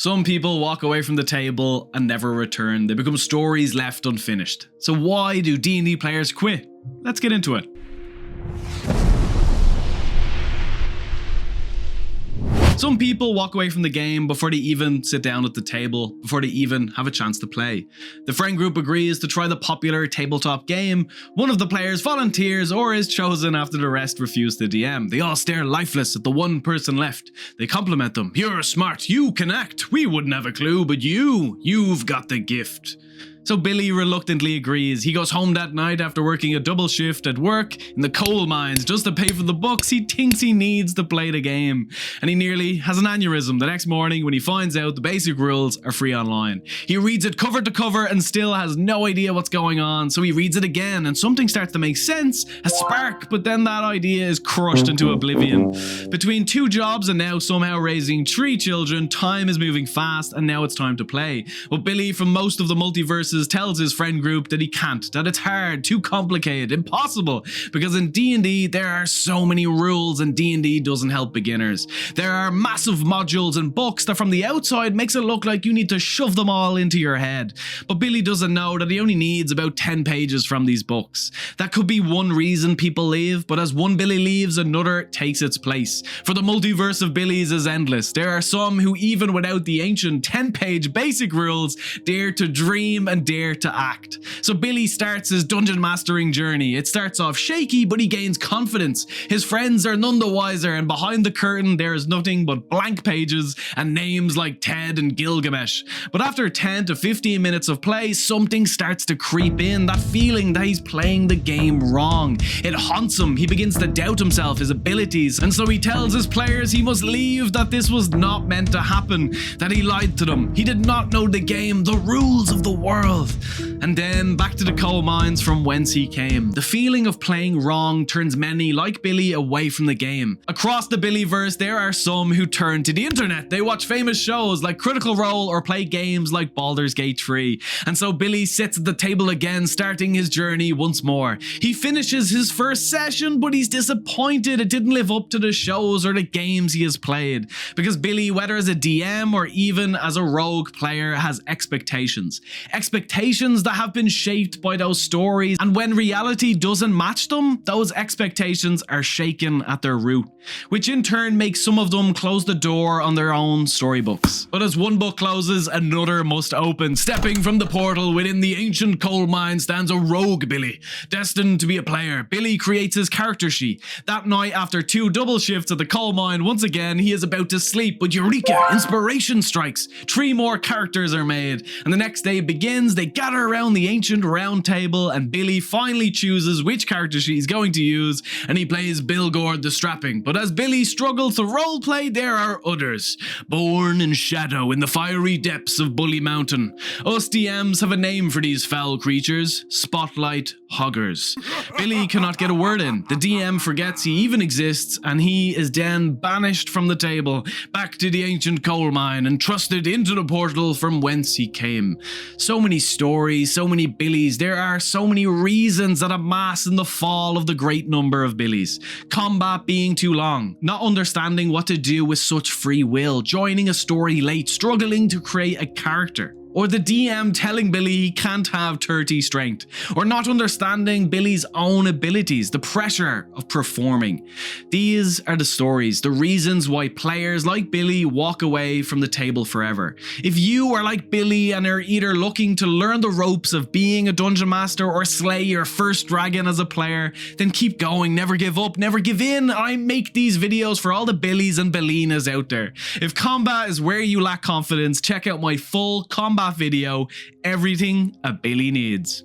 Some people walk away from the table and never return. They become stories left unfinished. So why do D&D players quit? Let's get into it. Some people walk away from the game before they even sit down at the table, before they even have a chance to play. The friend group agrees to try the popular tabletop game. One of the players volunteers or is chosen after the rest refuse to DM. They all stare lifeless at the one person left. They compliment them. "You're smart, you can act. We wouldn't have a clue, but you've got the gift." So Billy reluctantly agrees. He goes home that night after working a double shift at work in the coal mines just to pay for the books he thinks he needs to play the game. And he nearly has an aneurysm the next morning when he finds out the basic rules are free online. He reads it cover to cover and still has no idea what's going on, so he reads it again and something starts to make sense, a spark, but then that idea is crushed into oblivion. Between 2 jobs and now somehow raising 3 children, time is moving fast and now it's time to play. But Billy, from most of the multiverses, tells his friend group that he can't, that it's hard, too complicated, impossible, because in D&D there are so many rules and D&D doesn't help beginners. There are massive modules and books that from the outside makes it look like you need to shove them all into your head. But Billy doesn't know that he only needs about 10 pages from these books. That could be one reason people leave, but as one Billy leaves, another takes its place. For the multiverse of Billys is endless. There are some who, even without the ancient 10-page basic rules, dare to dream and dare to act. So Billy starts his dungeon mastering journey. It starts off shaky, but he gains confidence. His friends are none the wiser, and behind the curtain there is nothing but blank pages and names like Ted and Gilgamesh. But after 10 to 15 minutes of play, something starts to creep in, that feeling that he's playing the game wrong. It haunts him. He begins to doubt himself, his abilities, and so he tells his players he must leave, that this was not meant to happen, that he lied to them. He did not know the game, the rules of the world. And then back to the coal mines from whence he came. The feeling of playing wrong turns many, like Billy, away from the game. Across the Billyverse, there are some who turn to the internet. They watch famous shows like Critical Role or play games like Baldur's Gate 3. And so Billy sits at the table again, starting his journey once more. He finishes his first session, but he's disappointed it didn't live up to the shows or the games he has played. Because Billy, whether as a DM or even as a rogue player, has expectations. Expectations that have been shaped by those stories, and when reality doesn't match them, those expectations are shaken at their root, which in turn makes some of them close the door on their own storybooks. But as one book closes, another must open. Stepping from the portal within the ancient coal mine stands a rogue Billy, destined to be a player. Billy creates his character sheet. That night, after 2 double shifts at the coal mine, once again he is about to sleep, but eureka, inspiration strikes. 3 more characters are made, and the next day begins. They gather around the ancient round table, and Billy finally chooses which character sheet he's going to use, and he plays Bilgord the Strapping. But as Billy struggles to roleplay, there are others, born in shadow in the fiery depths of Bully Mountain. Us DMs have a name for these foul creatures: Spotlight Hoggers. Billy cannot get a word in. The DM forgets he even exists, and he is then banished from the table, back to the ancient coal mine, and thrusted into the portal from whence he came. So many stories, so many Billys. There are so many reasons that amass in the fall of the great number of Billys. Combat being too long, not understanding what to do with such free will, joining a story late, struggling to create a character. Or the DM telling Billy he can't have 30 strength, or not understanding Billy's own abilities, the pressure of performing. These are the stories, the reasons why players like Billy walk away from the table forever. If you are like Billy and are either looking to learn the ropes of being a dungeon master or slay your first dragon as a player, then keep going, never give up, never give in. I make these videos for all the Billys and Bellinas out there. If combat is where you lack confidence, check out my full combat video, Everything a Billy Needs.